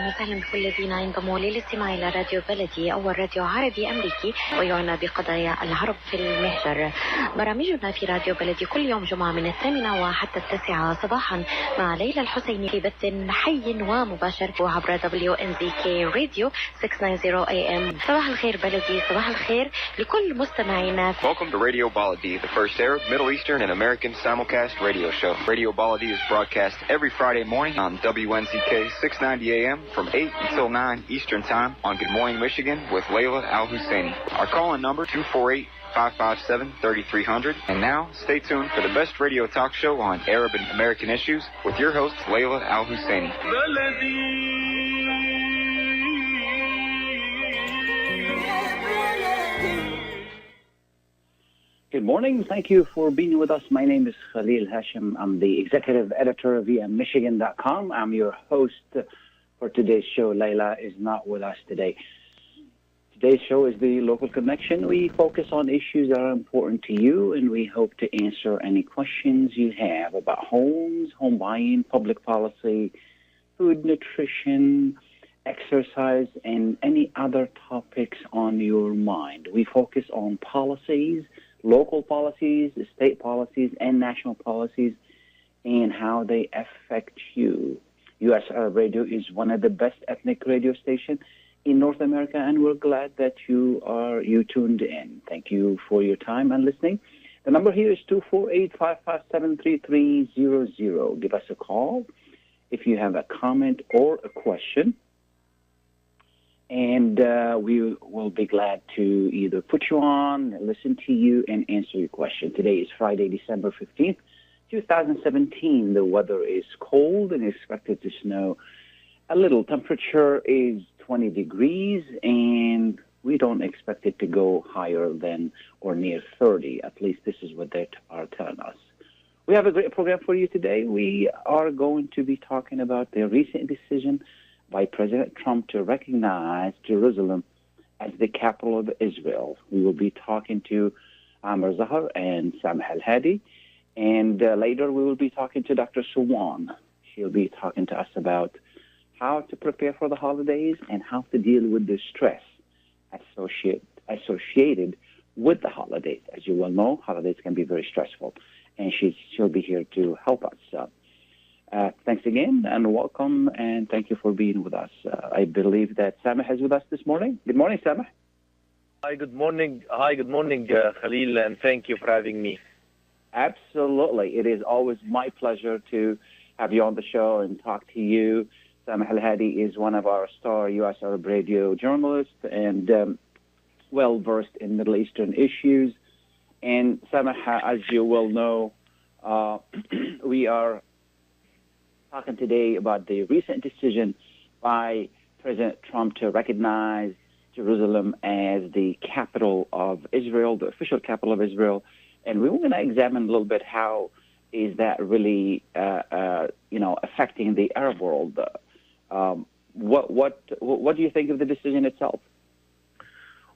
أهلا وسهلا بكل الذين ينضموا للاستماع إلى راديو بلدي أول راديو عربي أمريكي ويعنى بقضايا العرب في المهجر. برامجنا في راديو بلدي كل يوم جمعة من 8 وحتى 9 صباحا مع ليلى الحسيني في بث حي ومباشر وعبر WNZK راديو 690 AM. صباح الخير بلدي، صباح الخير لكل مستمعينا. Welcome to Radio Baladi, the first Arab, Middle Eastern, and American simulcast radio show. Radio Baladi is broadcast every Friday morning on WNZK 690 AM from 8 until 9 Eastern Time on Good Morning Michigan with Layla Al-Husseini. Our call-in number 248-557-3300. And now, stay tuned for the best radio talk show on Arab and American issues with your host, Layla Al-Husseini. Good morning. Thank you for being with us. My name is Khalil Hachem. I'm the executive editor of Michigan.com. I'm your host for today's show. Layla is not with us today. Today's show is the Local Connection. We focus on issues that are important to you, and we hope to answer any questions you have about homes, home buying, public policy, food, nutrition, exercise, and any other topics on your mind. We focus on policies, local policies, state policies, and national policies, and how they affect you. U.S. Arab Radio is one of the best ethnic radio stations in North America, and we're glad that you tuned in. Thank you for your time and listening. The number here is 248-557-3300. Give us a call if you have a comment or a question. And we will be glad to either put you on, listen to you, and answer your question. Today is Friday, December 15th, 2017. The weather is cold and expected to snow a little. Temperature is 20 degrees, and we don't expect it to go higher than or near 30. At least this is what they are telling us. We have a great program for you today. We are going to be talking about the recent decision by President Trump to recognize Jerusalem as the capital of Israel. We will be talking to Amr Zahar and Sameh Elhadi, and later we will be talking to Dr. Suwan. She'll be talking to us about how to prepare for the holidays and how to deal with the stress associated with the holidays. As you well know, holidays can be very stressful, and she'll be here to help us. Thanks again, and welcome, and thank you for being with us. I believe that Sameh is with us this morning. Good morning, Sameh. Hi, good morning. Khalil, and thank you for having me. Absolutely. It is always my pleasure to have you on the show and talk to you. Sameh Elhadi is one of our star U.S. Arab radio journalists and well-versed in Middle Eastern issues. And Sameh, as you well know, we are talking today about the recent decision by President Trump to recognize Jerusalem as the capital of Israel, the official capital of Israel. And we're going to examine a little bit how is that really, affecting the Arab world. What do you think of the decision itself?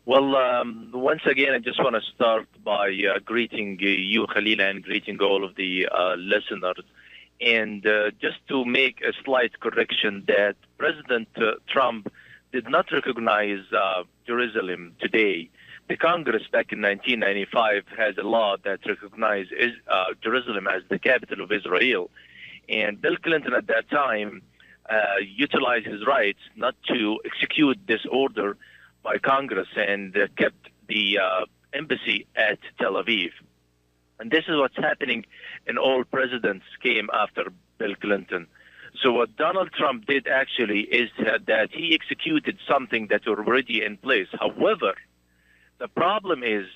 Well, once again, I just want to start by greeting you, Khalil, and greeting all of the listeners. And just to make a slight correction that President Trump did not recognize Jerusalem today. The Congress back in 1995 has a law that recognized Jerusalem as the capital of Israel. And Bill Clinton at that time utilized his rights not to execute this order by Congress and kept the embassy at Tel Aviv. And this is what's happening in all presidents came after Bill Clinton. So what Donald Trump did actually is that he executed something that was already in place. However, the problem is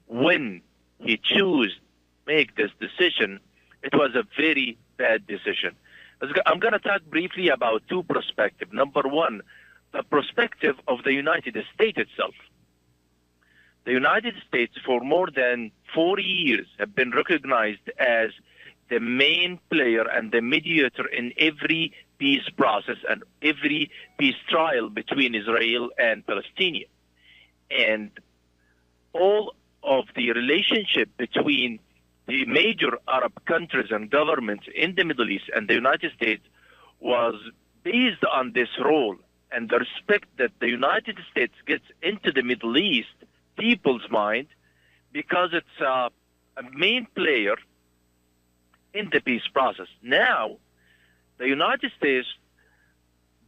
when he chose to make this decision, it was a very bad decision. I'm going to talk briefly about two perspectives. Number one, the perspective of the United States itself. The United States, for more than 40 years, have been recognized as the main player and the mediator in every peace process and every peace trial between Israel and Palestine. And all of the relationship between the major Arab countries and governments in the Middle East and the United States was based on this role and the respect that the United States gets into the Middle East people's mind, because it's a main player in the peace process. Now, the United States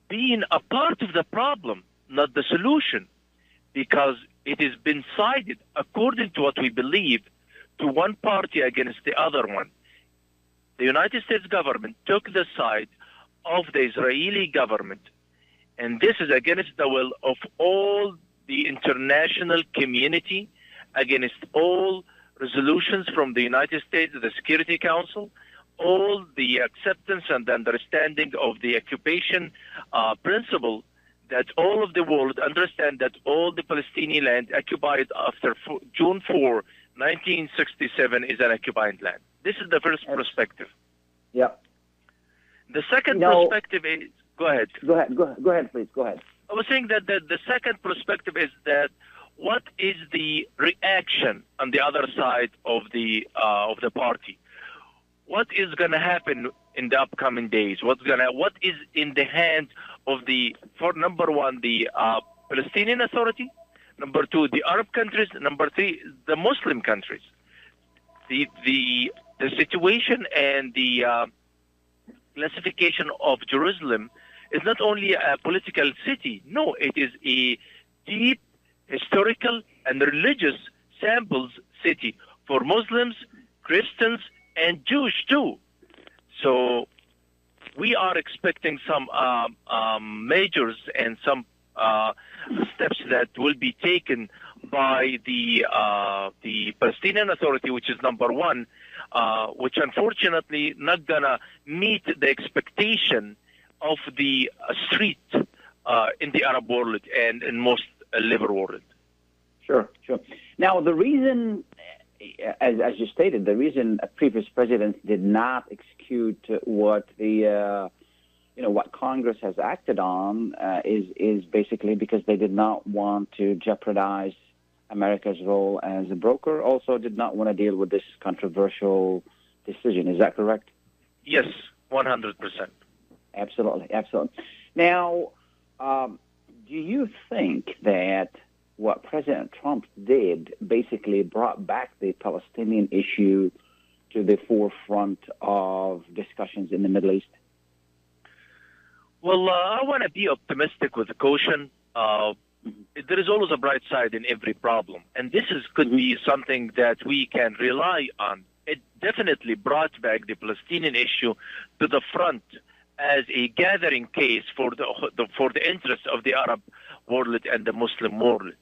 being a part of the problem, not the solution, because it has been sided, according to what we believe, to one party against the other one. The United States government took the side of the Israeli government, and this is against the will of all the international community, against all resolutions from the United States, the Security Council, all the acceptance and understanding of the occupation principle, that all of the world understand that all the Palestinian land occupied after June 4, 1967 is an occupied land. This is the first perspective. Yeah. The second perspective is, go ahead, please, go ahead. I was saying that the second perspective is that what is the reaction on the other side of the party? What is going to happen in the upcoming days? What is in the hands of for number one, the Palestinian Authority, number two, the Arab countries, number three, the Muslim countries. The situation and the classification of Jerusalem is not only a political city. No, it is a deep historical and religious samples city for Muslims, Christians, and Jews too. So we are expecting some measures and some steps that will be taken by the Palestinian Authority, which is number one, which unfortunately not gonna meet the expectation of the street in the Arab world and in most liberal world. Sure. Now, the reason, as you stated, the reason previous presidents did not execute what what Congress has acted on is basically because they did not want to jeopardize America's role as a broker. Also, did not want to deal with this controversial decision. Is that correct? Yes, 100%. Absolutely. Now, do you think that what President Trump did basically brought back the Palestinian issue to the forefront of discussions in the Middle East? Well, I want to be optimistic with caution. There is always a bright side in every problem, and this could be something that we can rely on. It definitely brought back the Palestinian issue to the front as a gathering case for the interests of the Arab world and the Muslim world.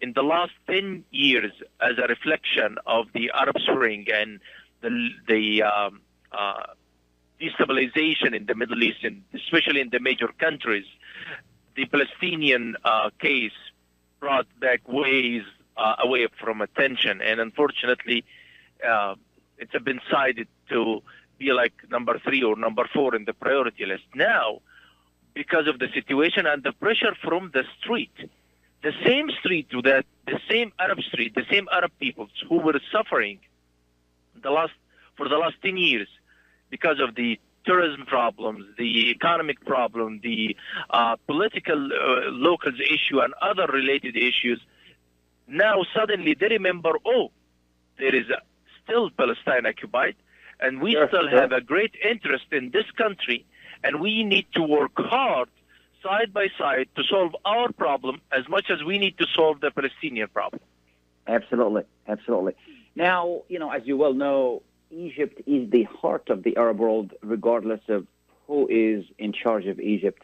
In the last 10 years, as a reflection of the Arab Spring and the destabilization in the Middle East, and especially in the major countries, the Palestinian case brought back ways away from attention. And unfortunately, it's been cited to be like number 3 or number 4 in the priority list. Now, because of the situation and the pressure from the street, the same street to that, the same Arab street, the same Arab peoples who were suffering for the last 10 years because of the tourism problems, the economic problem, the political locals issue, and other related issues. Now suddenly they remember, there is still Palestine occupied, and we still have a great interest in this country, and we need to work hard side by side to solve our problem as much as we need to solve the Palestinian problem. Absolutely. Now, as you well know, Egypt is the heart of the Arab world, regardless of who is in charge of Egypt.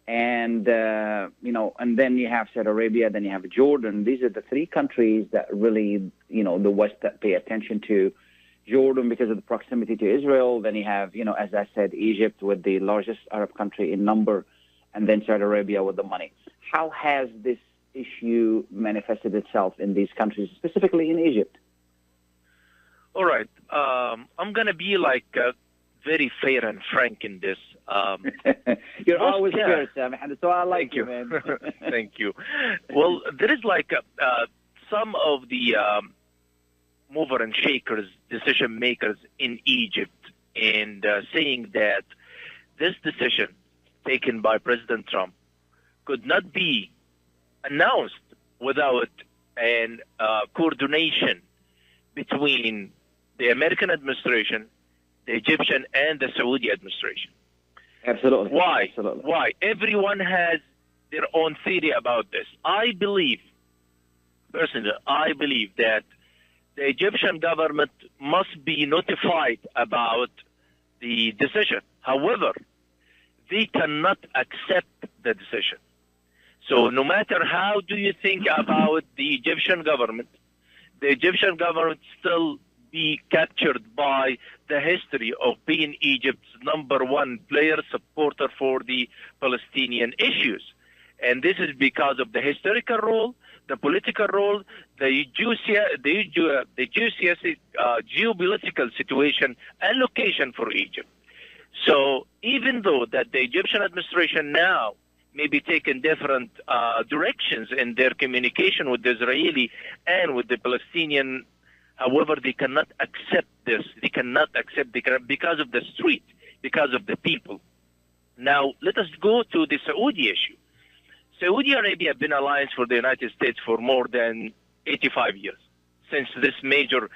And, and then you have Saudi Arabia, then you have Jordan. These are the 3 countries that really, the West that pay attention to. Jordan because of the proximity to Israel. Then you have, as I said, Egypt with the largest Arab country in number, and then Saudi Arabia with the money. How has this issue manifested itself in these countries, specifically in Egypt? All right. I'm going to be very fair and frank in this. You're always fair, Sameh, so I like you, man. Thank you. Well, there is some of the mover and shakers, decision makers in Egypt, and saying that this decision taken by President Trump could not be announced without an coordination between the American administration, the Egyptian, and the Saudi administration. Absolutely. Why? Absolutely. Why? Everyone has their own theory about this. Personally, I believe that the Egyptian government must be notified about the decision. However, they cannot accept the decision. So no matter how do you think about the Egyptian government still be captured by the history of being Egypt's number one player supporter for the Palestinian issues. And this is because of the historical role, the political role, the geopolitical situation and location for Egypt. So even though that the Egyptian administration now may be taking different directions in their communication with the Israeli and with the Palestinian, however, they cannot accept this. They cannot because of the street, because of the people. Now, let us go to the Saudi issue. Saudi Arabia has been an alliance for the United States for more than 85 years, since this major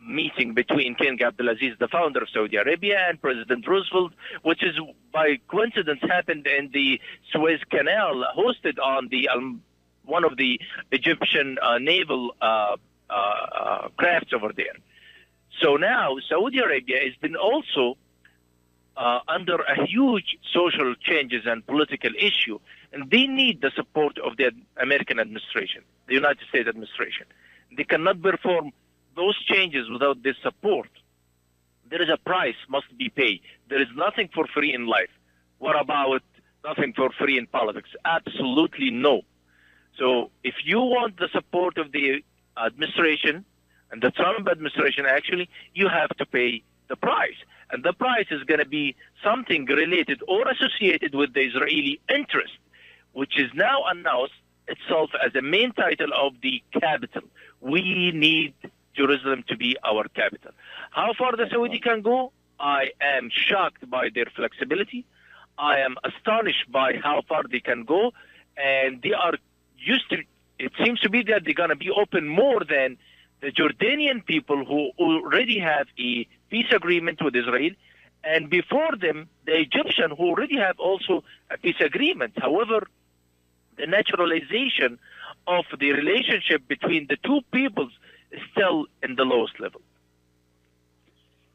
meeting between King Abdulaziz, the founder of Saudi Arabia, and President Roosevelt, which is by coincidence happened in the Suez Canal, hosted on the one of the Egyptian naval crafts over there. So now Saudi Arabia has been also under a huge social changes and political issue, and they need the support of the American administration, the United States administration. They cannot perform those changes without this support. There is a price must be paid. There is nothing for free in life. What about nothing for free in politics? Absolutely no. So if you want the support of the administration and the Trump administration, actually, you have to pay the price. And the price is going to be something related or associated with the Israeli interest, which is now announced itself as the main title of the capital. We need Jerusalem to be our capital. How far the Saudi can go? I am shocked by their flexibility. I am astonished by how far they can go. And they are used to, it seems to be that they're going to be open more than the Jordanian people who already have a peace agreement with Israel. And before them, the Egyptian who already have also a peace agreement. However, the naturalization of the relationship between the two peoples is still in the lowest level.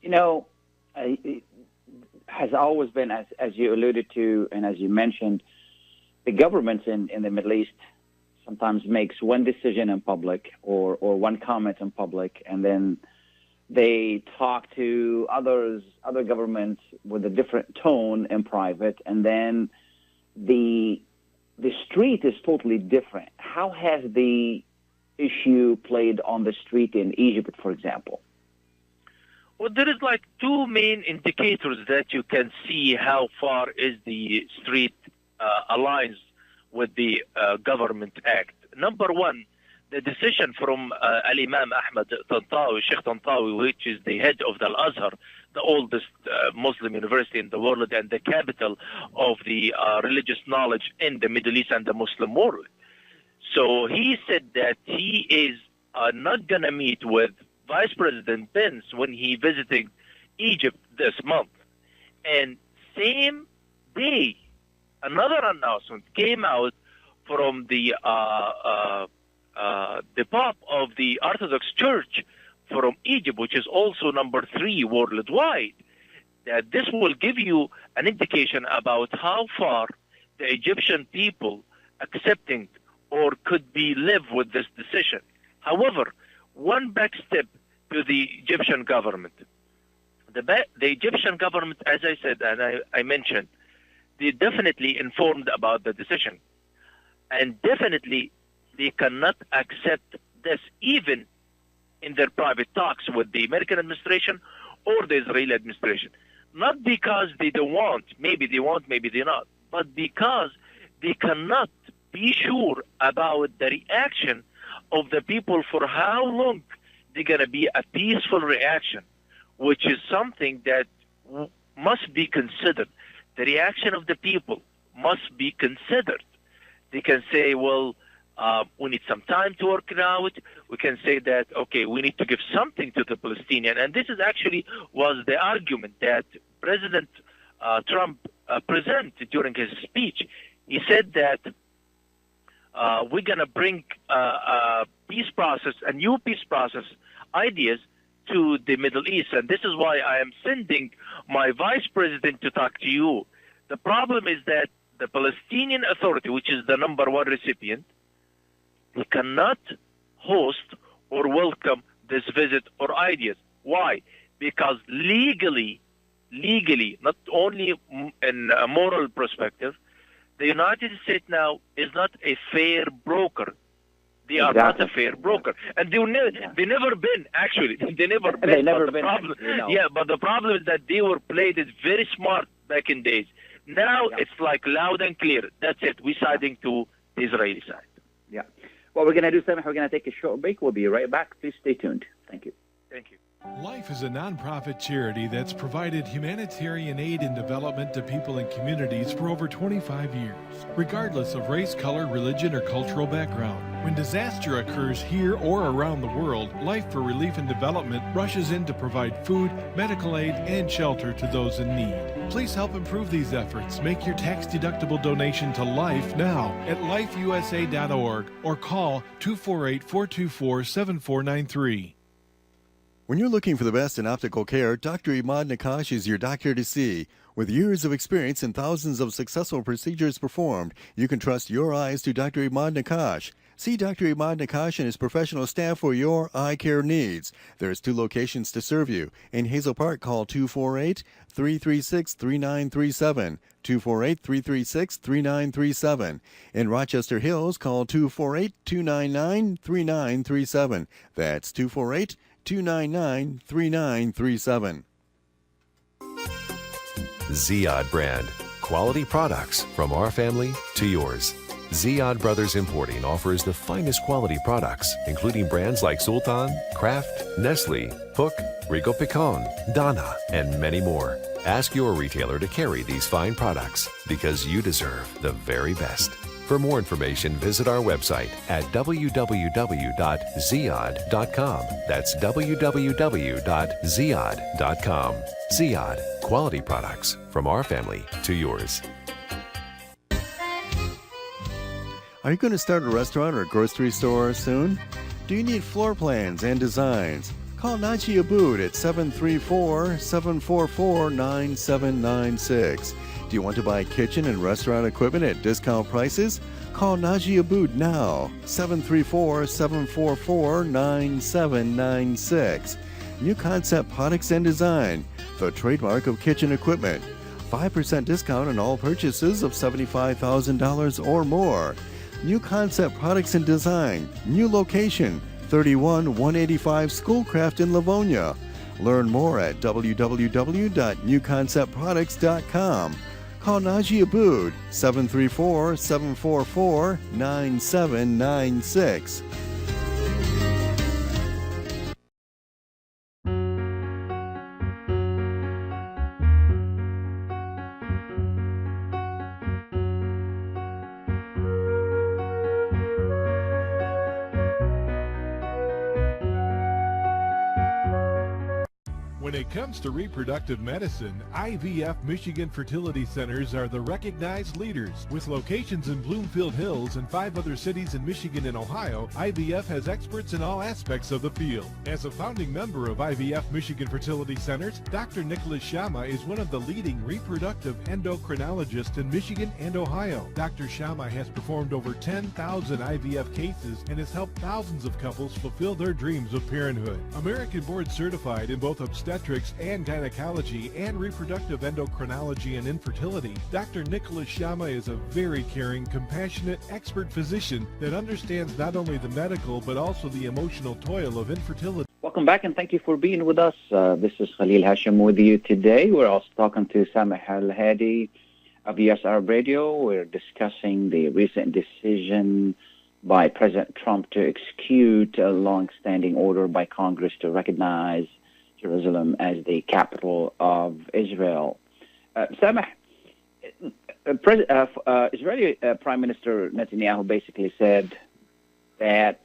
You know, it has always been, as you alluded to and as you mentioned, the governments in the Middle East sometimes makes one decision in public or one comment in public, and then they talk to other governments with a different tone in private, and then the street is totally different. How has the issue played on the street in Egypt, for example? Well, there is like two main indicators that you can see how far is the street aligns with the government act. Number one, the decision from Al-Imam Ahmad Tantawi, Sheikh Tantawi, which is the head of the Al-Azhar, the oldest Muslim university in the world and the capital of the religious knowledge in the Middle East and the Muslim world. So he said that he is not going to meet with Vice President Pence when he visited Egypt this month. And same day, another announcement came out from the Pope of the Orthodox Church from Egypt, which is also number 3 worldwide, that this will give you an indication about how far the Egyptian people accepting or could be live with this decision. However, one back step to the Egyptian government. The Egyptian government, as I said and I mentioned, they definitely informed about the decision. And definitely they cannot accept this even in their private talks with the American administration or the Israeli administration. Not because they don't want, maybe they want, maybe they not, but because they cannot be sure about the reaction of the people for how long they're going to be a peaceful reaction, which is something that must be considered. the reaction of the people must be considered. They can say, well, we need some time to work it out. We can say that, okay, we need to give something to the Palestinian. And this is actually was the argument that President Trump presented during his speech. He said that we're going to bring a new peace process ideas to the Middle East. And this is why I am sending my vice president to talk to you. The problem is that the Palestinian Authority, which is the number one recipient, they cannot host or welcome this visit or ideas. Why? Because legally, not only in a moral perspective, the United States now is not a fair broker. They are not a fair broker. And they never been, actually. They never been. They never been. Yeah, but the problem is that they were played it very smart back in days. Now it's like loud and clear. That's it. We're siding to the Israeli side. Yeah. What we're going to do, Sameh, we're going to take a short break. We'll be right back. Please stay tuned. Thank you. Thank you. Life is a nonprofit charity that's provided humanitarian aid and development to people and communities for over 25 years, regardless of race, color, religion, or cultural background. When disaster occurs here or around the world, Life for Relief and Development rushes in to provide food, medical aid, and shelter to those in need. Please help improve these efforts. Make your tax-deductible donation to Life now at lifeusa.org or call 248-424-7493. When you're looking for the best in optical care, Dr. Imad Nakash is your doctor to see. With years of experience and thousands of successful procedures performed, you can trust your eyes to Dr. Imad Nakash. See Dr. Imad Nakash and his professional staff for your eye care needs. There's 2 locations to serve you. In Hazel Park, call 248-336-3937. 248-336-3937. In Rochester Hills, call 248-299-3937. That's 248-299-3937. Ziyad brand. Quality products from our family to yours. Ziyad Brothers Importing offers the finest quality products, including brands like Sultan, Kraft, Nestle, Hook, Rico Picon, Donna, and many more. Ask your retailer to carry these fine products because you deserve the very best. For more information, visit our website at www.ziyad.com. That's www.ziyad.com. Ziyad, quality products from our family to yours. Are you going to start a restaurant or grocery store soon? Do you need floor plans and designs? Call Naji Abood at 734-744-9796. Do you want to buy kitchen and restaurant equipment at discount prices? Call Naji Abood now, 734-744-9796. New Concept Products and Design, the trademark of kitchen equipment. 5% discount on all purchases of $75,000 or more. New Concept Products and Design, new location, 31185 Schoolcraft in Livonia. Learn more at www.newconceptproducts.com. Call Naji Abood, 734-744-9796. When it comes to reproductive medicine, IVF Michigan Fertility Centers are the recognized leaders. With locations in Bloomfield Hills and 5 other cities in Michigan and Ohio, IVF has experts in all aspects of the field. As a founding member of IVF Michigan Fertility Centers, Dr. Nicholas Shama is one of the leading reproductive endocrinologists in Michigan and Ohio. Dr. Shama has performed over 10,000 IVF cases and has helped thousands of couples fulfill their dreams of parenthood. American board certified in both obstetrics and gynecology and reproductive endocrinology and infertility, Dr. Nicholas Shama is a very caring, compassionate, expert physician that understands not only the medical but also the emotional toil of infertility. Welcome back and thank you for being with us. This is Khalil Hachem with you today. We're also talking to Sameh Elhadi of US Arab Radio. We're discussing the recent decision by President Trump to execute a long-standing order by Congress to recognize Jerusalem as the capital of Israel. Sameh, Israeli Prime Minister Netanyahu basically said that,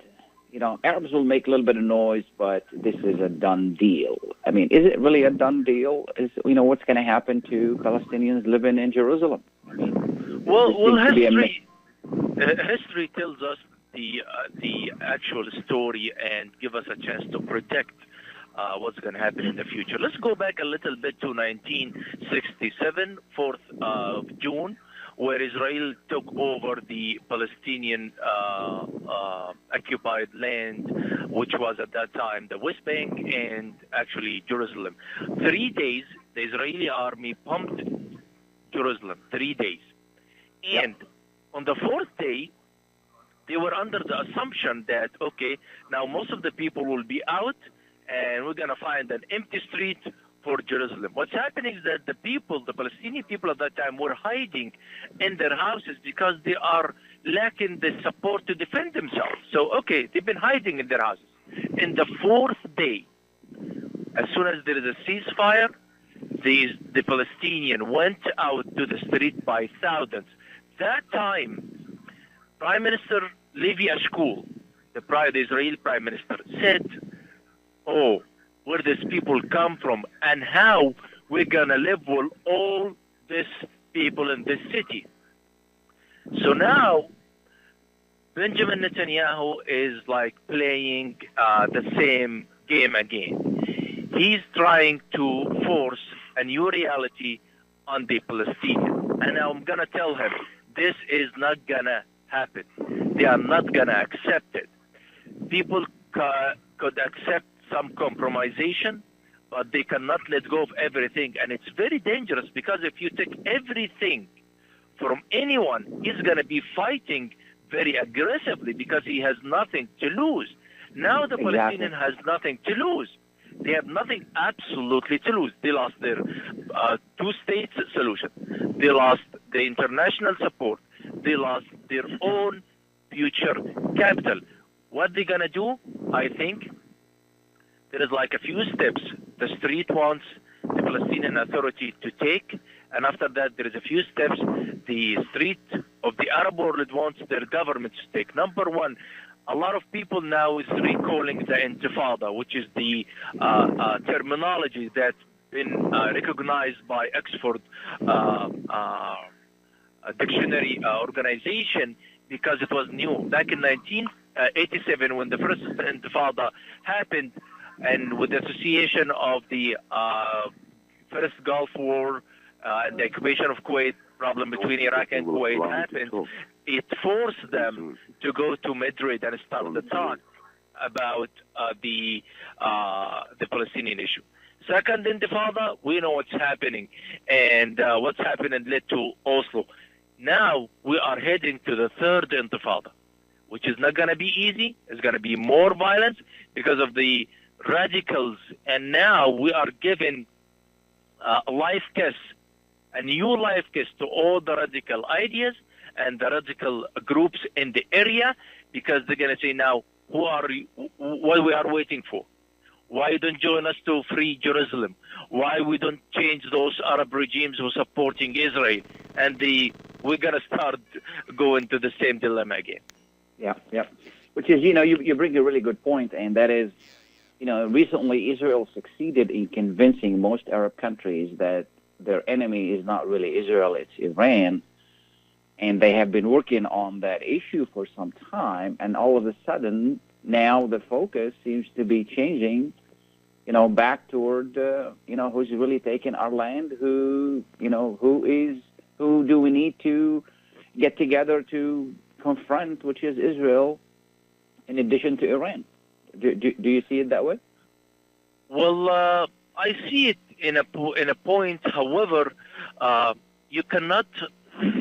Arabs will make a little bit of noise, but this is a done deal. I mean, is it really a done deal? What's going to happen to Palestinians living in Jerusalem? I mean, history tells us the actual story and give us a chance to predict what's going to happen in the future. Let's go back a little bit to 1967, 4th of June, where Israel took over the Palestinian occupied land, which was at that time the West Bank and actually Jerusalem. 3 days, the Israeli army pumped Jerusalem, 3 days. And on the fourth day, they were under the assumption that, okay, now most of the people will be out and we're going to find an empty street for Jerusalem. What's happening is that the Palestinian people at that time were hiding in their houses because they are lacking the support to defend themselves. So, okay, they've been hiding in their houses. In the fourth day, as soon as there is a ceasefire, the Palestinians went out to the street by thousands. That time, Prime Minister Levi Eshkol, the Israeli Prime Minister, said, where these people come from and how we're going to live with all these people in this city. So now, Benjamin Netanyahu is like playing the same game again. He's trying to force a new reality on the Palestinians. And I'm going to tell him, this is not going to happen. They are not going to accept it. People could accept some compromisation, but they cannot let go of everything. And it's very dangerous because if you take everything from anyone, he's going to be fighting very aggressively because he has nothing to lose. Now the Palestinian has nothing to lose. They have nothing absolutely to lose. They lost their two-state solution. They lost the international support. They lost their own future capital. What they're going to do, I think, there is like a few steps the street wants the Palestinian Authority to take, and after that there is a few steps the street of the Arab world wants their government to take. Number one, a lot of people now is recalling the Intifada, which is the terminology that's been recognized by Oxford Dictionary Organization because it was new. Back in 1987, when the first Intifada happened, and with the association of the first Gulf War, the occupation of Kuwait, problem between Iraq and Kuwait happened, it forced them to go to Madrid and start the talk about the Palestinian issue. Second Intifada, we know what's happening, and what's happening led to Oslo. Now we are heading to the third Intifada, which is not going to be easy. It's going to be more violence because of the radicals, and now we are giving a life kiss, a new life kiss to all the radical ideas and the radical groups in the area, because they're going to say now, who are you, what we are waiting for? Why you don't join us to free Jerusalem? Why we don't change those Arab regimes who are supporting Israel? And we're going to start going to the same dilemma again. Yeah. Which is, you bring a really good point, and that is, recently Israel succeeded in convincing most Arab countries that their enemy is not really Israel, it's Iran. And they have been working on that issue for some time. And all of a sudden, now the focus seems to be changing, back toward, who's really taking our land, who do we need to get together to confront, which is Israel, in addition to Iran. Do you see it that way? Well, I see it in a point. However, you cannot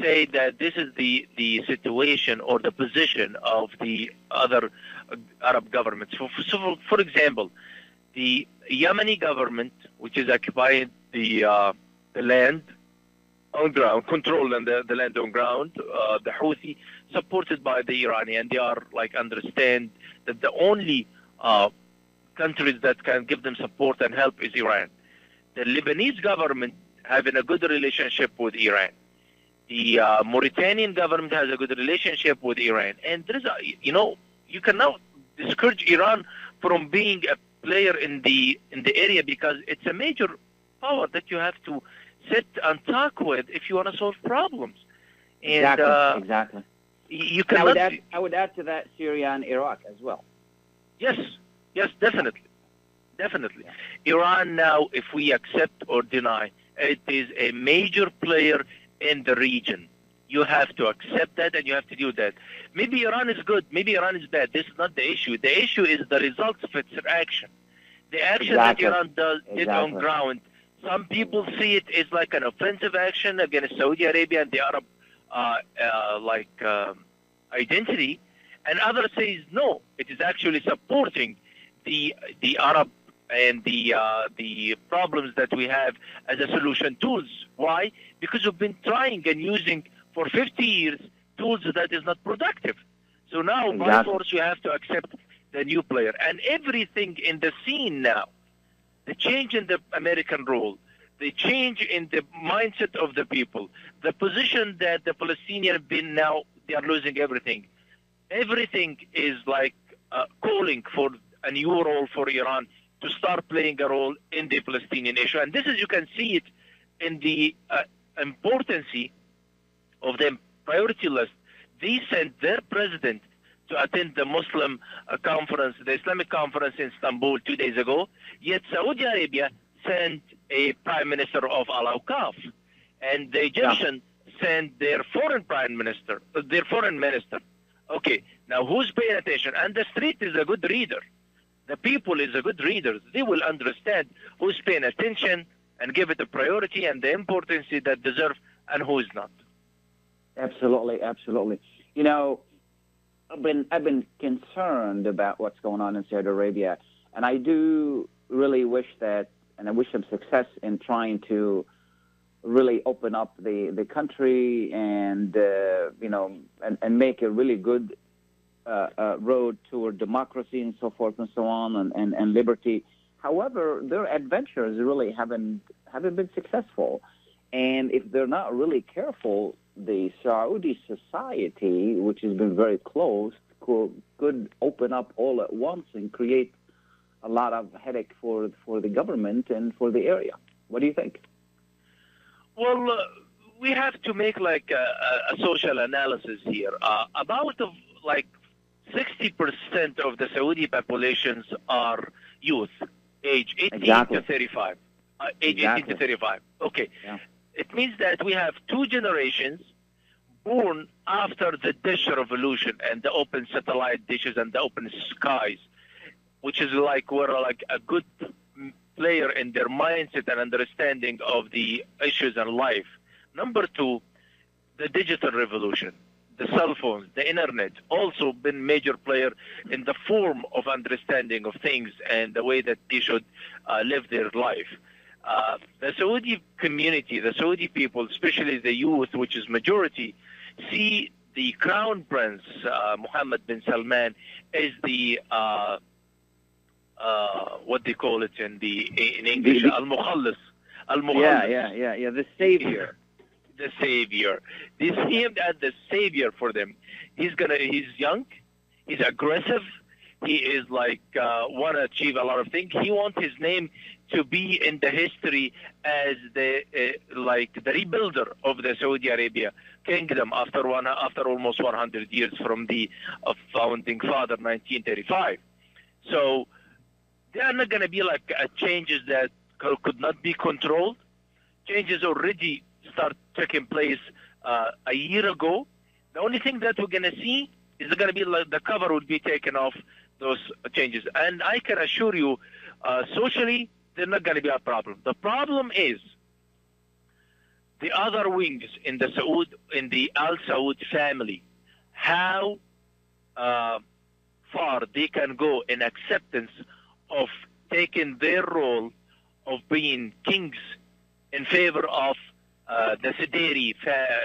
say that this is the situation or the position of the other Arab governments. So for example, the Yemeni government, which is occupying the land on ground, controlling the land on ground, the Houthi, supported by the Iranian, they are understand that the only countries that can give them support and help is Iran. The Lebanese government having a good relationship with Iran. The Mauritanian government has a good relationship with Iran. And there is you can now discourage Iran from being a player in the area because it's a major power that you have to sit and talk with if you want to solve problems. And, exactly. You cannot. I would add to that Syria and Iraq as well. Yes, definitely. Iran now, if we accept or deny, it is a major player in the region. You have to accept that and you have to do that. Maybe Iran is good, maybe Iran is bad. This is not the issue. The issue is the results of its action. The action that Iran did on ground, some people see it as like an offensive action against Saudi Arabia and the Arab identity, and others say no, it is actually supporting the Arab and the problems that we have as a solution tools. Why? Because we've been trying and using for 50 years tools that is not productive. So now, by force, you have to accept the new player. And everything in the scene now, the change in the American role, the change in the mindset of the people, the position that the Palestinians have been now, they are losing everything. Everything is like calling for a new role for Iran to start playing a role in the Palestinian issue. And this is, you can see it in the importance of the priority list. They sent their president to attend the Muslim conference, the Islamic conference in Istanbul 2 days ago, yet Saudi Arabia sent a prime minister of Al-Awqaf, and the Egyptian sent their foreign minister. Okay, now who's paying attention? And the street is a good reader. The people is a good reader. They will understand who's paying attention and give it a priority and the importance that deserve and who is not. Absolutely. You know, I've been concerned about what's going on in Saudi Arabia, and I do really wish that, and I wish them success in trying to really open up the country and and make a really good road toward democracy and so forth and so on and liberty. However, their adventures really haven't been successful, and if they're not really careful, the Saudi society, which has been very closed, could open up all at once and create a lot of headache for the government and for the area. What do you think? Well, we have to make like a social analysis here. About 60% of the Saudi populations are youth, age 18 to 35. Age 18 to 35. Okay. Yeah. It means that we have two generations born after the dish revolution and the open satellite dishes and the open skies, which is like we're like a good player in their mindset and understanding of the issues in life. Number two, the digital revolution, the cell phones, the internet, also been major player in the form of understanding of things and the way that they should live their life. The Saudi community, the Saudi people, especially the youth, which is majority, see the crown prince, Mohammed bin Salman, as the what they call it in English, al-Mukhallis. Yeah, the savior. The savior. They see him as the savior for them. He's young, he's aggressive, he is like want to achieve a lot of things. He wants his name to be in the history as the the rebuilder of the Saudi Arabia kingdom after almost 100 years from the founding father, 1935. So they are not going to be like changes that could not be controlled. Changes already start taking place a year ago. The only thing that we're going to see is going to be like the cover will be taken off those changes. And I can assure you, socially, they're not going to be a problem. The problem is the other wings in the Al Saud family, how far they can go in acceptance of taking their role of being kings in favor of the Sideri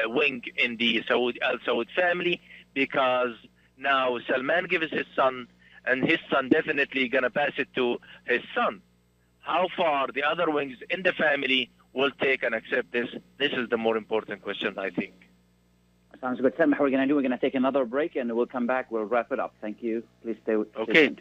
wing in the Al Saud family, because now Salman gives his son, and his son definitely going to pass it to his son. How far the other wings in the family will take and accept this is the more important question, I think. Sounds good. Sameh, we're going to take another break and we'll come back. We'll wrap it up. Thank you. Please stay tuned. Okay.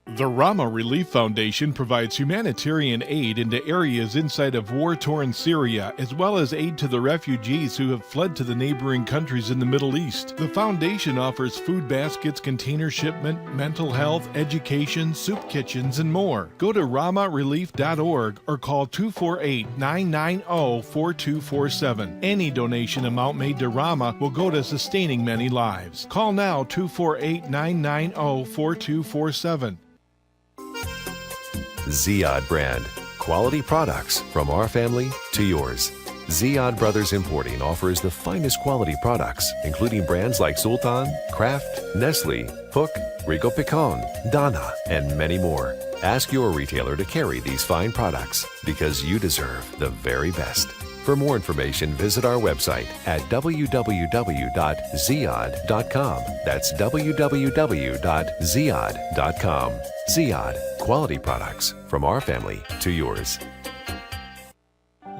The Rama Relief Foundation provides humanitarian aid into areas inside of war-torn Syria, as well as aid to the refugees who have fled to the neighboring countries in the Middle East. The foundation offers food baskets, container shipment, mental health, education, soup kitchens, and more. Go to ramarelief.org or call 248-990-4247. Any donation amount made to Rama will go to sustaining many lives. Call now 248-990-4247. Ziyad brand. Quality products from our family to yours. Ziyad Brothers Importing offers the finest quality products, including brands like Sultan, Kraft, Nestle, Hook, Rico Picon, Dana, and many more. Ask your retailer to carry these fine products because you deserve the very best. For more information, visit our website at www.ziyad.com. That's www.ziyad.com. Ziyad, quality products from our family to yours.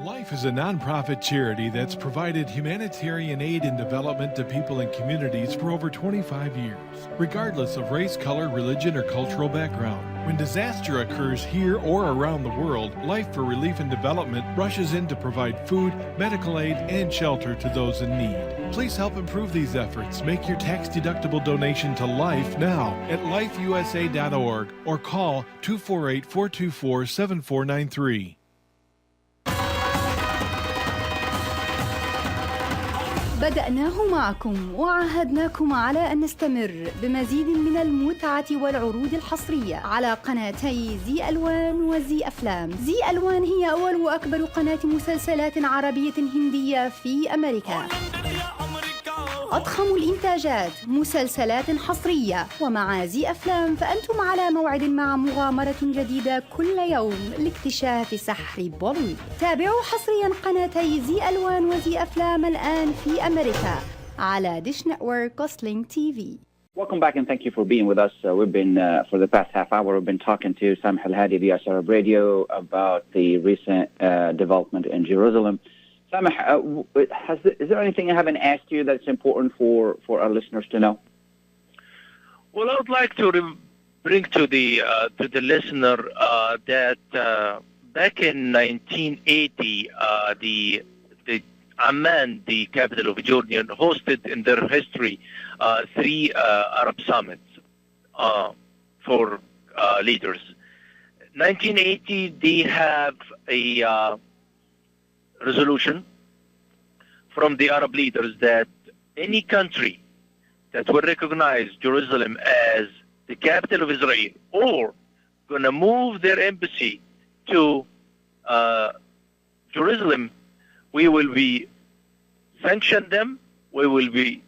Life is a nonprofit charity that's provided humanitarian aid and development to people and communities for over 25 years, regardless of race, color, religion, or cultural background. When disaster occurs here or around the world, Life for Relief and Development rushes in to provide food, medical aid, and shelter to those in need. Please help improve these efforts. Make your tax-deductible donation to Life now at lifeusa.org or call 248-424-7493. بدأناه معكم وعهدناكم على أن نستمر بمزيد من المتعة والعروض الحصرية على قناتي زي ألوان وزي أفلام. زي ألوان هي أول وأكبر قناة مسلسلات عربية هندية في أمريكا. أضخم الإنتاجات، مسلسلات حصرية، ومع زي أفلام فأنتم على موعد مع مغامرة جديدة كل يوم لاكتشاف سحر بوليوود. تابعوا حصريا قناتي زي ألوان وزي أفلام الآن في أمريكا على ديش نتورك وسلينج تي في. Welcome back and thank you for being with us. We've been, for the past half hour, we've been talking to Sameh Elhadi via Arab Radio about the recent development in Jerusalem. Sameh, is there anything I haven't asked you that's important for our listeners to know? Well, I would like to bring to the listener that back in 1980, the Amman, the capital of Jordan, hosted in their history 3 Arab summits for leaders. 1980, they have a resolution from the Arab leaders that any country that will recognize Jerusalem as the capital of Israel or going to move their embassy to Jerusalem, we will be sanction them, we will be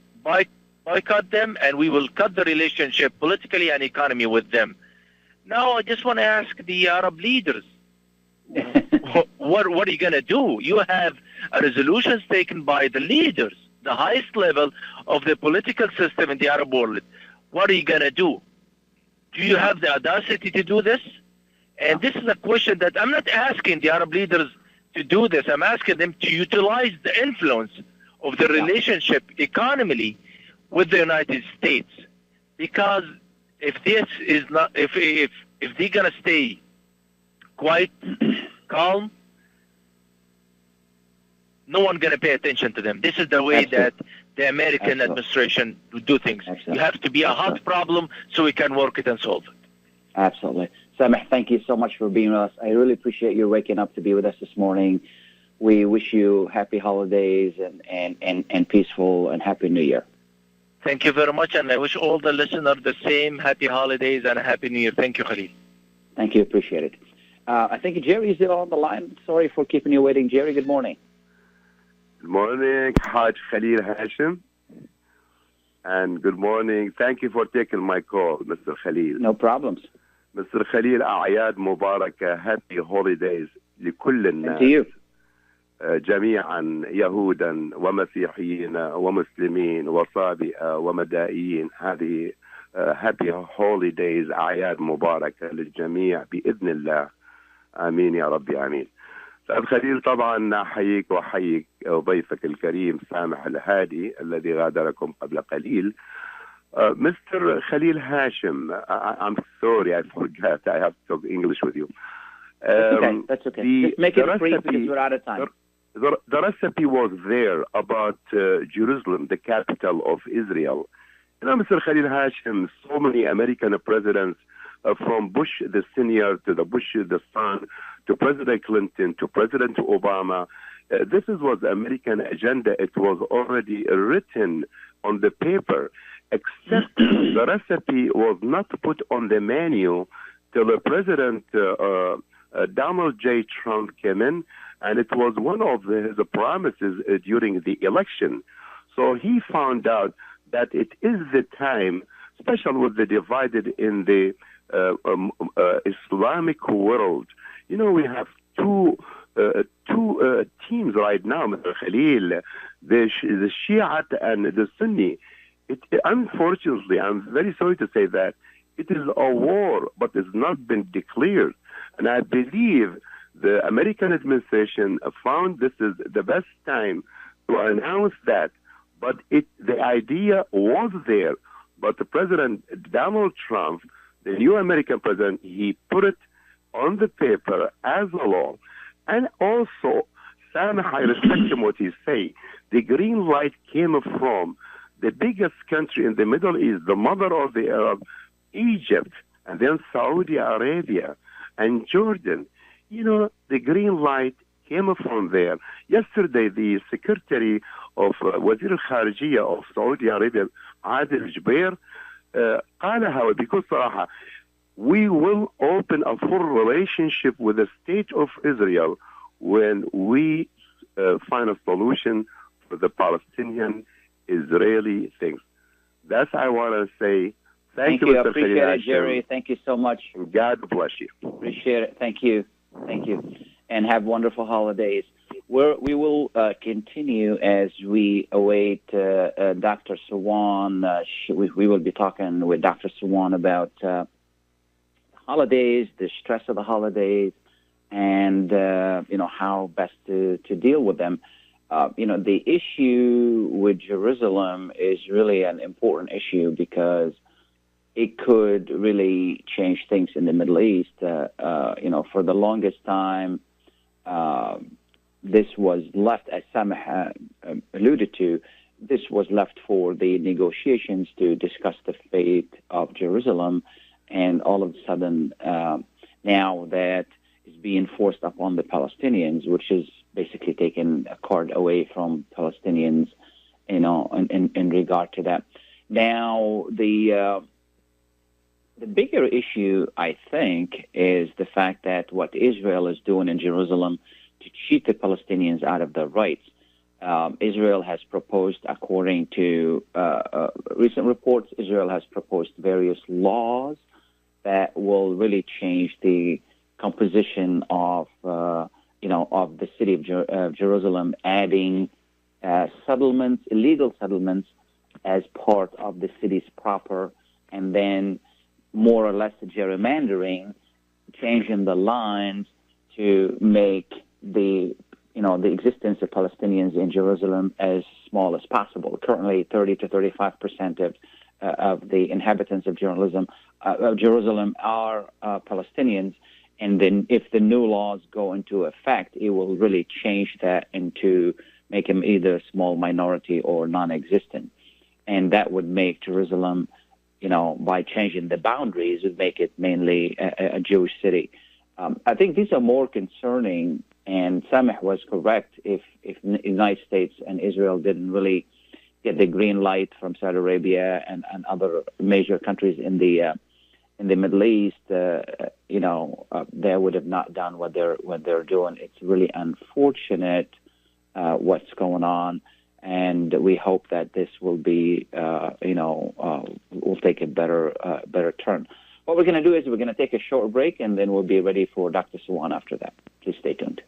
boycott them, and we will cut the relationship politically and economy with them. Now, I just want to ask the Arab leaders, what are you going to do? You have resolutions taken by the leaders, the highest level of the political system in the Arab world. What are you going to do? Do you have the audacity to do this? And this is a question that I'm not asking the Arab leaders to do this. I'm asking them to utilize the influence of the relationship economically with the United States. Because if this is not, if they're going to stay quiet, calm, no one's going to pay attention to them. This is the way that the American administration would do things. You have to be a hot problem so we can work it and solve it. Absolutely. Sameh, thank you so much for being with us. I really appreciate you waking up to be with us this morning. We wish you happy holidays and peaceful and happy New Year. Thank you very much, and I wish all the listeners the same happy holidays and a happy New Year. Thank you, Khalil. Thank you. Appreciate it. I think Jerry is on the line. Sorry for keeping you waiting. Jerry, good morning. Good morning, Haj Khalil Hachem. And good morning. Thank you for taking my call, Mr. Khalil. No problems. Mr. Khalil, أعياد مباركة. Happy holidays لكل الناس. To you. جميعا يهودا ومسيحيين ومسلمين وصابئة ومدائيين. هذه happy holidays أعياد مباركة للجميع بإذن الله. آمين يا ربي آمين. أستاذ خليل طبعا أحييك وأحييك ضيفك الكريم سامح الهادي الذي غادركم قبل قليل. Mr. Khalil Hachem, I'm sorry, I forgot. I have to talk English with you. That's okay. Just make it brief because we're out of time. The recipe was there about Jerusalem, the capital of Israel. You know, Mr. Khalil Hachem, so many American presidents, from Bush the senior to the Bush the son, to President Clinton, to President Obama, this was the American agenda. It was already written on the paper, except the recipe was not put on the menu till the President Donald J. Trump came in, and it was one of his promises during the election. So he found out that it is the time, especially with the divided in the Islamic world. You know, we have two teams right now, Mr. Khalil, the Shiite and the Sunni. Unfortunately, I'm very sorry to say that, it is a war, but it's not been declared. And I believe the American administration found this is the best time to announce that. But the idea was there. But the President Donald Trump, the new American president, he put it on the paper as a law. And also, Sameh, I respect him what he say. The green light came from the biggest country in the Middle East, the mother of the Arab, Egypt, and then Saudi Arabia and Jordan. You know, the green light came from there. Yesterday, the Secretary of Wazir al-Kharijiyya of Saudi Arabia, Adil Jubair, قالها because صراحة, we will open a full relationship with the state of Israel when we find a solution for the Palestinian-Israeli things. That's I want to say. Thank you, Mr. Appreciate it, Jerry. Thank you so much. God bless you. Appreciate it. Thank you. And have wonderful holidays. We will continue as we await Dr. Suwan. We will be talking with Dr. Suwan about holidays, the stress of the holidays, and how best to deal with them. The issue with Jerusalem is really an important issue because it could really change things in the Middle East. For the longest time, this was left, as Sameh alluded to, this was left for the negotiations to discuss the fate of Jerusalem. And all of a sudden, now that is being forced upon the Palestinians, which is basically taking a card away from Palestinians, in regard to that. Now, the bigger issue, I think, is the fact that what Israel is doing in Jerusalem to cheat the Palestinians out of their rights. Israel has proposed, according to recent reports, Israel has proposed various laws that will really change the composition of the city of Jerusalem, adding settlements, illegal settlements, as part of the cities proper, and then more or less gerrymandering, changing the lines to make the existence of Palestinians in Jerusalem as small as possible. Currently, 30 to 35% of the inhabitants of Jerusalem are Palestinians, and then if the new laws go into effect, it will really change that into make them either a small minority or non-existent, and that would make Jerusalem, by changing the boundaries, would make it mainly a Jewish city. I think these are more concerning, and Sameh was correct. If the United States and Israel didn't really get the green light from Saudi Arabia and other major countries in the Middle East, they would have not done what they're doing. It's really unfortunate what's going on, and we hope that this will be, will take a better turn. What we're going to do is we're going to take a short break, and then we'll be ready for Dr. Suwan after that. Please stay tuned.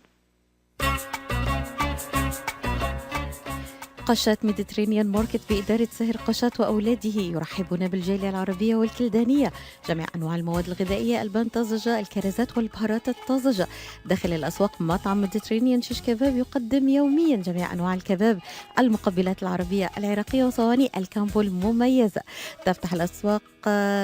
قشات ميديترينيان ماركت بإدارة سهر قشات وأولاده يرحبون بالجالية العربية والكلدانية. جميع أنواع المواد الغذائية، البان طازجة، الكرزات والبهارات الطازجة. داخل الأسواق مطعم ميديترينيان شيش كباب يقدم يوميا جميع أنواع الكباب، المقبلات العربية العراقية وصواني الكامبو المميزة. تفتح الأسواق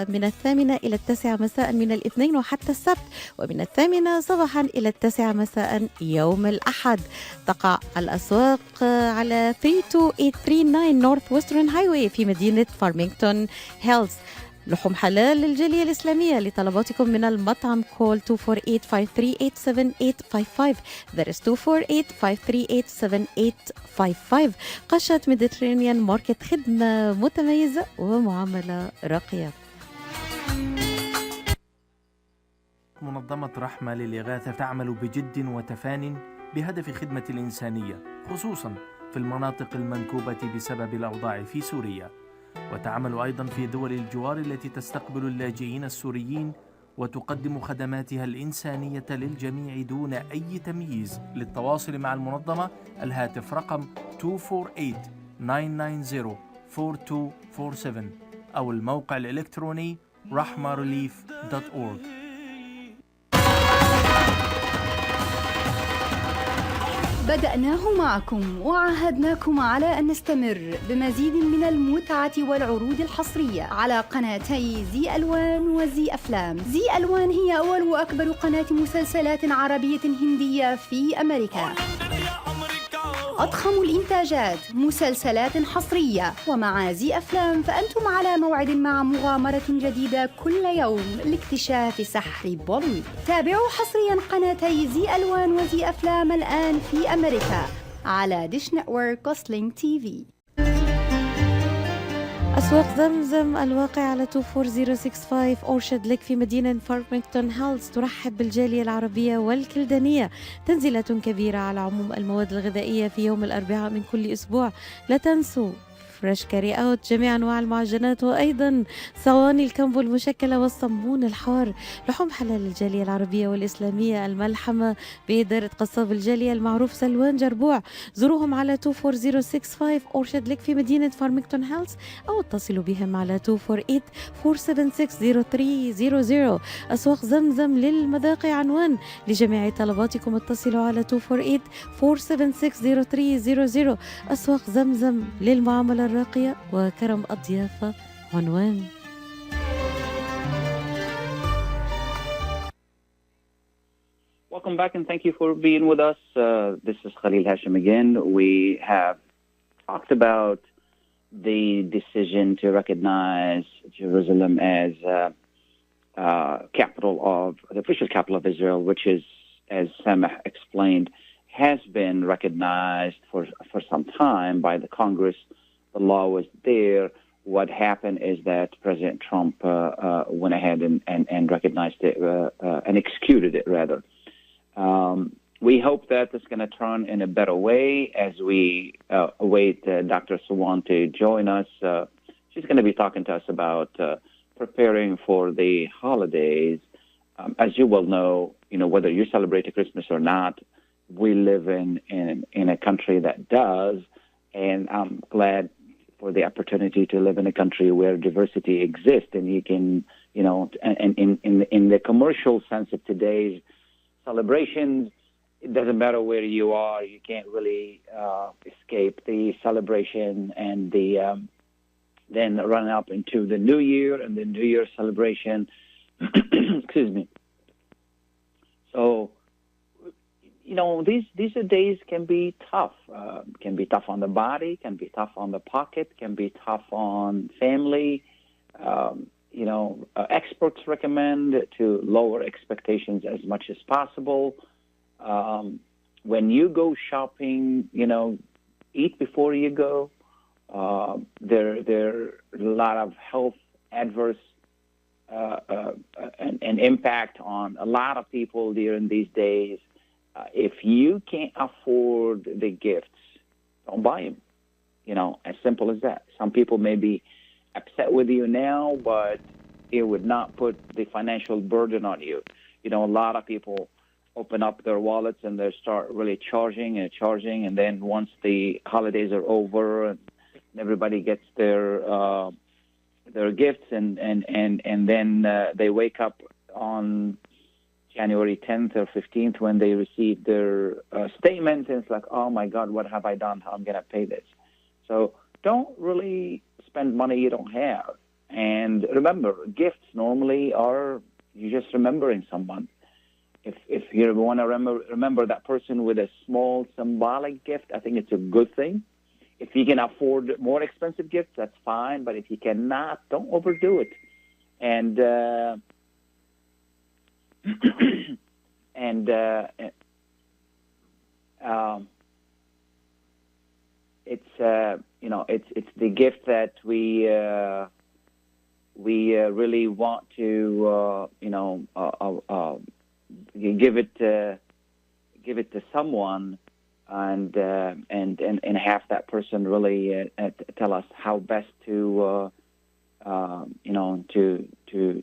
من 8 إلى 9 مساء من الاثنين وحتى السبت، ومن 8 صباحا إلى 9 مساء يوم الأحد. تقع الأسواق على 32839 نورث ويسترن هايوي في مدينة فارمينغتون هيلز. لحوم حلال للجالية الإسلامية. لطلباتكم من المطعم كول 248-538-7855. That is 248-538-7855. قشة ميديترينيان ماركت، خدمة متميزة ومعاملة راقية. منظمة رحمة للإغاثة تعمل بجد وتفان بهدف خدمة الإنسانية، خصوصا في المناطق المنكوبة بسبب الأوضاع في سوريا، وتعمل أيضا في دول الجوار التي تستقبل اللاجئين السوريين وتقدم خدماتها الإنسانية للجميع دون أي تمييز. للتواصل مع المنظمة الهاتف رقم 248-990-4247 أو الموقع الإلكتروني rahmarelief.org. بدأناه معكم وعاهدناكم على أن نستمر بمزيد من المتعة والعروض الحصرية على قناتي زي ألوان وزي أفلام. زي ألوان هي أول وأكبر قناة مسلسلات عربية هندية في أمريكا، أضخم الإنتاجات، مسلسلات حصرية. ومع زي أفلام فأنتم على موعد مع مغامرة جديدة كل يوم لاكتشاف سحر بوليوود. تابعوا حصريا قناتي زي ألوان وزي أفلام الآن في أمريكا على ديش نتورك وسلينج تي في. أسواق زمزم الواقع على 24065 أورشارد ليك في مدينة فارمينغتون هيلز ترحب بالجالية العربية والكلدانية. تنزيلات كبيرة على عموم المواد الغذائية في يوم الأربعاء من كل أسبوع. لا تنسوا فريش كاري أوت، جميع أنواع المعجنات، وأيضا صواني الكامبو المشكلة والصمون الحار. لحوم حلال الجالية العربية والإسلامية، الملحمة بإدارة قصاب الجالية المعروف سلوان جربوع. زوروهم على 24065 أورشارد ليك في مدينة فارمينغتون هيلز أو اتصلوا بهم على 248-476-0300. أسواق زمزم للمذاق عنوان لجميع طلباتكم، اتصلوا على 248-476-0300. أسواق زمزم للمعاملة الراقية وكرم الضيافة عنوان. Welcome back and thank you for being with us. This is Khalil Hachem again. We have talked about the decision to recognize Jerusalem as capital of the official capital of Israel, which is, as Sameh explained, has been recognized for some time by the Congress. The law was there. What happened is that President Trump went ahead and recognized it and executed it, rather. We hope that it's going to turn in a better way as we await Dr. Suwan to join us. She's going to be talking to us about preparing for the holidays. As you well know, whether you celebrate Christmas or not, we live in a country that does, and I'm glad for the opportunity to live in a country where diversity exists, and you can, and in the commercial sense of today's celebrations, it doesn't matter where you are, you can't really escape the celebration and then run up into the New Year and the New Year celebration. Excuse me. So, these days can be tough. Can be tough on the body, can be tough on the pocket, can be tough on family. Experts recommend to lower expectations as much as possible. When you go shopping, eat before you go. There are a lot of health adverse and impact on a lot of people during these days. If you can't afford the gifts, don't buy them. As simple as that. Some people may be upset with you now, but it would not put the financial burden on you. A lot of people open up their wallets and they start really charging, and then once the holidays are over and everybody gets their gifts, and then they wake up on January 10th or 15th when they receive their statement, and it's like, oh my God, what have I done? How am I going to pay this? So don't really spend money you don't have. And remember, gifts normally are you just remembering someone. If you want to remember that person with a small symbolic gift, I think it's a good thing. If you can afford more expensive gifts, that's fine. But if you cannot, don't overdo it. And it's the gift that we really want to give it to someone, and have that person really tell us how best to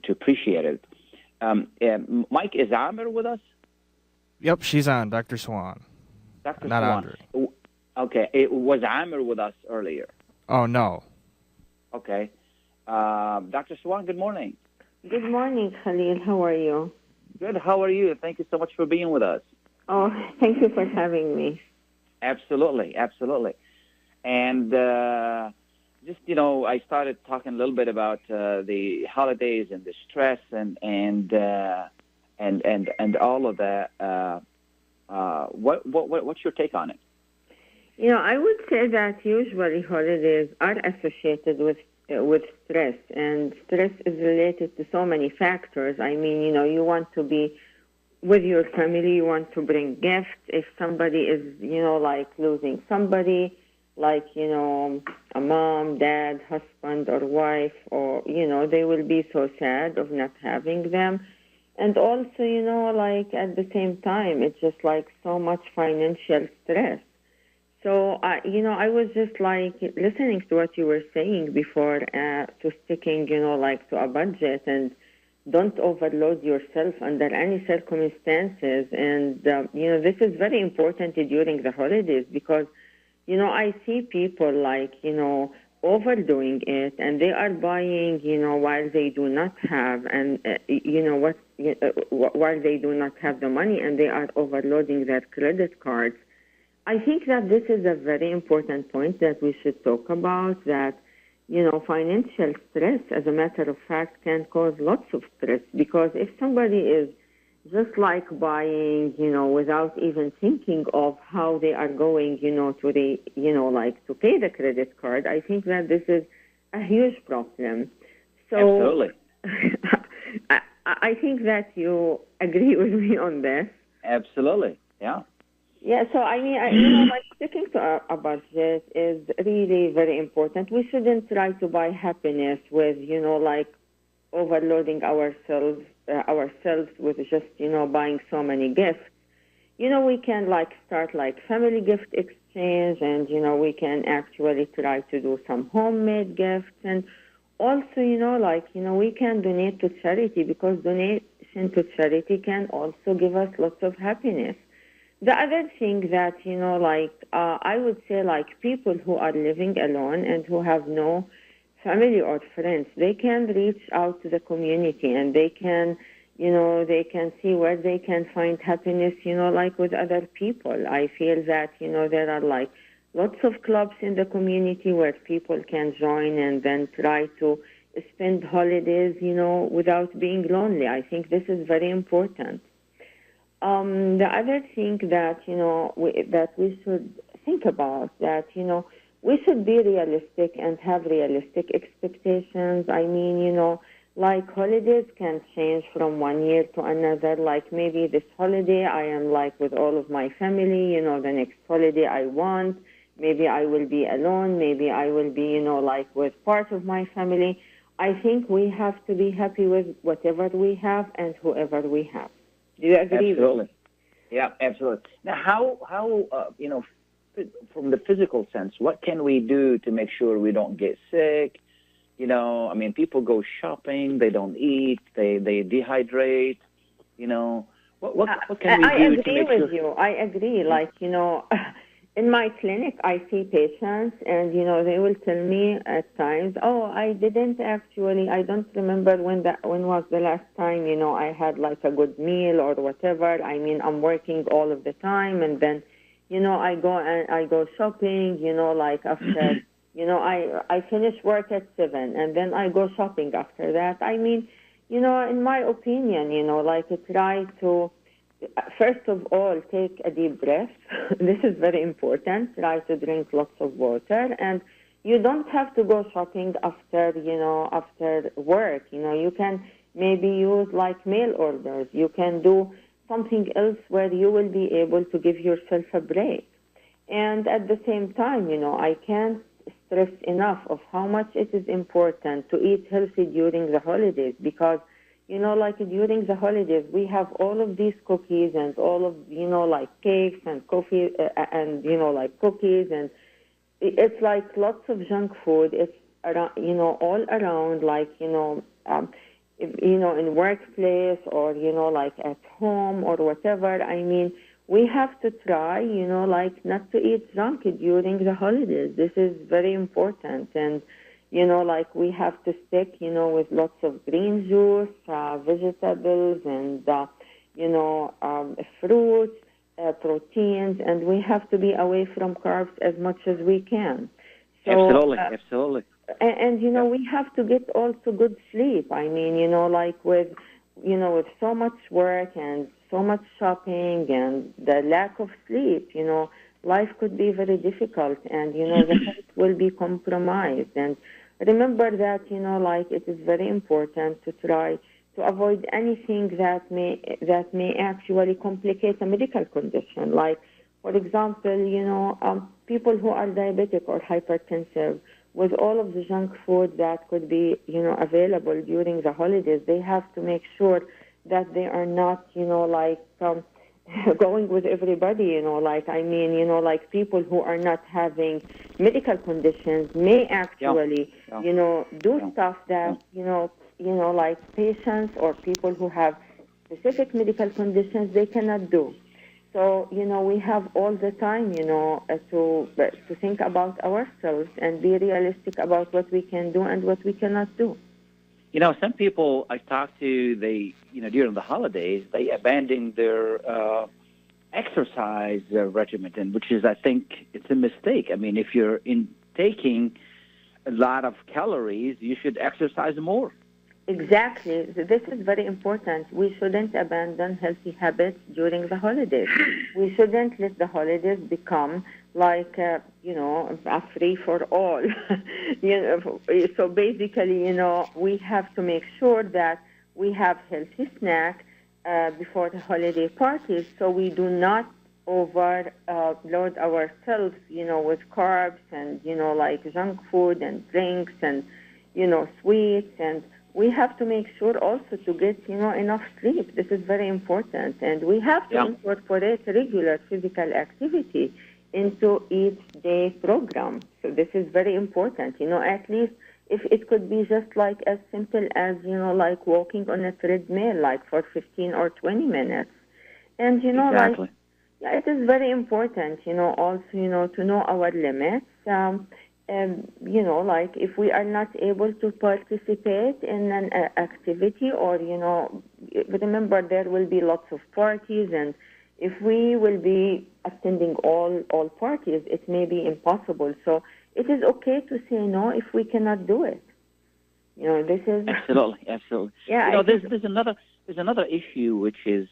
appreciate it. Mike, is Amir with us? Yep, she's on. Dr. Suwan. Dr. Not Suwan. Andre. Okay, it was Amir with us earlier. Oh, no. Okay. Dr. Suwan, good morning. Good morning, Khalil. How are you? Good. How are you? Thank you so much for being with us. Oh, thank you for having me. Absolutely. And I started talking a little bit about the holidays and the stress and all of that. What's your take on it? I would say that usually holidays are associated with stress, and stress is related to so many factors. I mean, you want to be with your family, you want to bring gifts. If somebody is, like losing somebody, like, a mom, dad, husband, or wife, or, they will be so sad of not having them. And also, like at the same time, it's just like so much financial stress. So, I was just like listening to what you were saying before, to sticking, like to a budget, and don't overload yourself under any circumstances. And, this is very important during the holidays because, I see people like, overdoing it, and they are buying, while they do not have, and, while they do not have the money, and they are overloading their credit cards. I think that this is a very important point that we should talk about, that, financial stress, as a matter of fact, can cause lots of stress, because if somebody is just like buying, without even thinking of how they are going, to the, like to pay the credit card, I think that this is a huge problem. So absolutely. I think that you agree with me on this. Absolutely, yeah. Yeah, so I mean, like sticking to a budget is really very important. We shouldn't try to buy happiness with, like overloading ourselves with just, buying so many gifts. We can like start like family gift exchange, and, we can actually try to do some homemade gifts. And also, we can donate to charity, because donation to charity can also give us lots of happiness. The other thing that, I would say, like, people who are living alone and who have no family or friends, they can reach out to the community, and they can, they can see where they can find happiness, like with other people. I feel that, there are, like, lots of clubs in the community where people can join and then try to spend holidays, without being lonely. I think this is very important. The other thing that, that we should think about, that, we should be realistic and have realistic expectations. I mean, like holidays can change from one year to another. Like maybe this holiday I am like with all of my family, the next holiday I want. Maybe I will be alone. Maybe I will be, like with part of my family. I think we have to be happy with whatever we have and whoever we have. Do you agree? Absolutely. Yeah, absolutely. Now, how from the physical sense, what can we do to make sure we don't get sick? I mean, people go shopping, they don't eat, they dehydrate. What can we do I to agree make with sure? you. I agree. Like, in my clinic, I see patients, and, they will tell me at times, oh, I don't remember when was the last time, I had like a good meal or whatever. I mean, I'm working all of the time, and then, I go shopping, like after, I finish work at 7, and then I go shopping after that. I mean, in my opinion, like try to, first of all, take a deep breath. This is very important. Try to drink lots of water. And you don't have to go shopping after work. You can maybe use like mail orders. You can do something else where you will be able to give yourself a break. And at the same time, I can't stress enough of how much it is important to eat healthy during the holidays, because like during the holidays, we have all of these cookies and all of, like cakes and coffee and, like cookies. And it's like lots of junk food. It's, all around, like, in workplace or, like at home or whatever. I mean, we have to try, like not to eat junk during the holidays. This is very important. And, like we have to stick, with lots of green juice, vegetables, and, fruits, proteins, and we have to be away from carbs as much as we can. So, Absolutely. And we have to get also good sleep. I mean, like with so much work and so much shopping and the lack of sleep, life could be very difficult, and, the health will be compromised. And remember that, like it is very important to try to avoid anything that may actually complicate a medical condition. Like, for example, people who are diabetic or hypertensive, with all of the junk food that could be, available during the holidays, they have to make sure that they are not, going with everybody, like, I mean, like people who are not having medical conditions may actually, do stuff that, like patients or people who have specific medical conditions, they cannot do. So, we have all the time, to think about ourselves and be realistic about what we can do and what we cannot do. Some people I talk to, they, during the holidays, they abandon their exercise regimen, which is, I think, it's a mistake. I mean, if you're taking a lot of calories, you should exercise more. Exactly. This is very important. We shouldn't abandon healthy habits during the holidays. We shouldn't let the holidays become like, a free for all. So basically, we have to make sure that we have healthy snacks before the holiday parties, so we do not overload ourselves, with carbs and, like junk food and drinks and, sweets. And we have to make sure also to get, enough sleep. This is very important. And we have to incorporate regular physical activity into each day program. So this is very important. At least if it could be just like as simple as, like walking on a treadmill, like for 15 or 20 minutes. And, exactly. Like, it is very important, also, to know our limits. Like if we are not able to participate in an activity or, remember there will be lots of parties, and if we will be attending all parties, it may be impossible. So it is okay to say no if we cannot do it. This is... Absolutely. Yeah. There's another issue, which is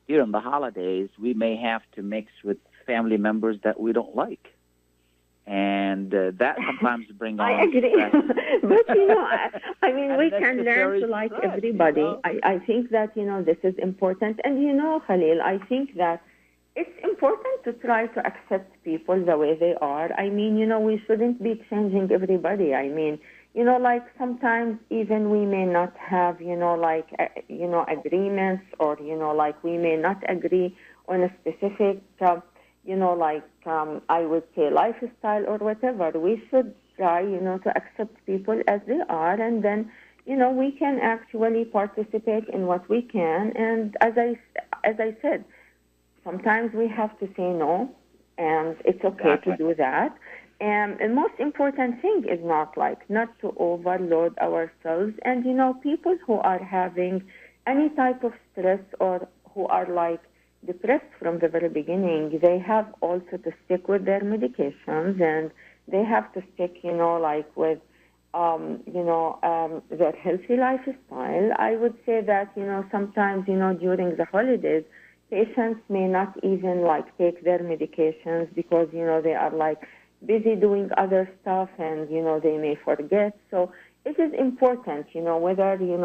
during the holidays, we may have to mix with family members that we don't like. And that sometimes brings on... I agree. But, I mean, we can learn to like everybody. I think that, this is important. And, Khalil, I think that it's important to try to accept people the way they are. I mean, we shouldn't be changing everybody. I mean, like sometimes even we may not have, agreements or, like we may not agree on a specific... I would say lifestyle or whatever. We should try, to accept people as they are, and then, we can actually participate in what we can. And as as I said, sometimes we have to say no, and it's okay to do that. And the most important thing is not to overload ourselves. And, people who are having any type of stress or who are depressed from the very beginning, they have also to stick with their medications, and they have to stick, with, their healthy lifestyle. I would say that, sometimes, during the holidays, patients may not even take their medications because, they are busy doing other stuff and, they may forget. So it is important, whether, the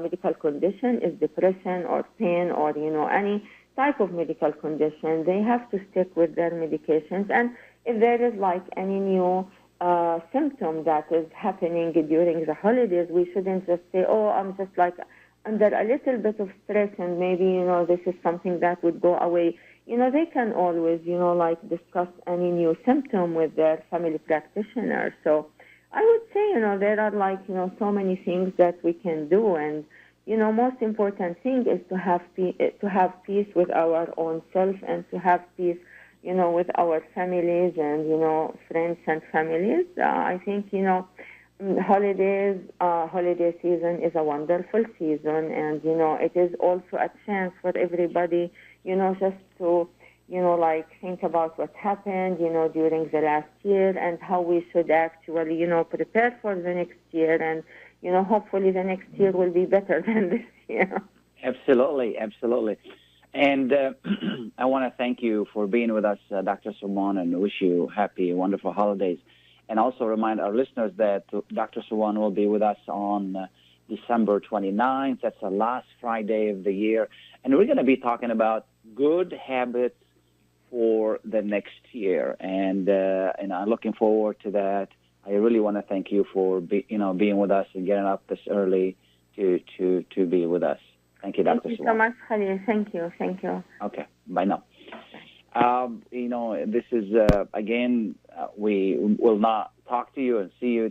medical condition is depression or pain or, any type of medical condition, they have to stick with their medications. And if there is any new symptom that is happening during the holidays, we shouldn't just say, oh, I'm just under a little bit of stress and maybe, this is something that would go away. They can always, discuss any new symptom with their family practitioner. So I would say, there are so many things that we can do. And, most important thing is to have peace with our own self and to have peace, with our families and, friends and families. I think, holiday season is a wonderful season, and it is also a chance for everybody, just to think about what happened, during the last year and how we should actually, prepare for the next year, and hopefully the next year will be better than this year. Absolutely. And I want to thank you for being with us, Dr. Suwan, and wish you happy, wonderful holidays. And also remind our listeners that Dr. Suwan will be with us on December 29th. That's the last Friday of the year. And we're going to be talking about good habits for the next year. And I'm looking forward to that. I really want to thank you for being with us and getting up this early to be with us. Thank you, Dr. Suwan. Thank you so much, Khalil. Thank you. Okay, bye now. This is, again, we will not talk to you and see you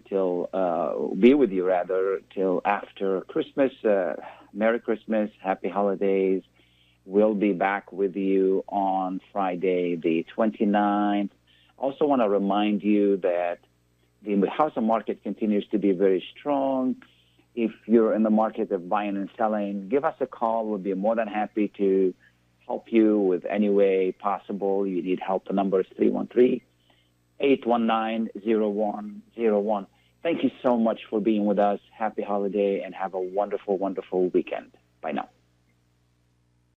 be with you rather, till after Christmas. Merry Christmas, Happy Holidays. We'll be back with you on Friday, the 29th. Also want to remind you that the housing market continues to be very strong. If you're in the market of buying and selling, give us a call. We'll be more than happy to help you with any way possible. You need help, the number is 313-819-0101. Thank you so much for being with us. Happy holiday and have a wonderful, wonderful weekend. Bye now.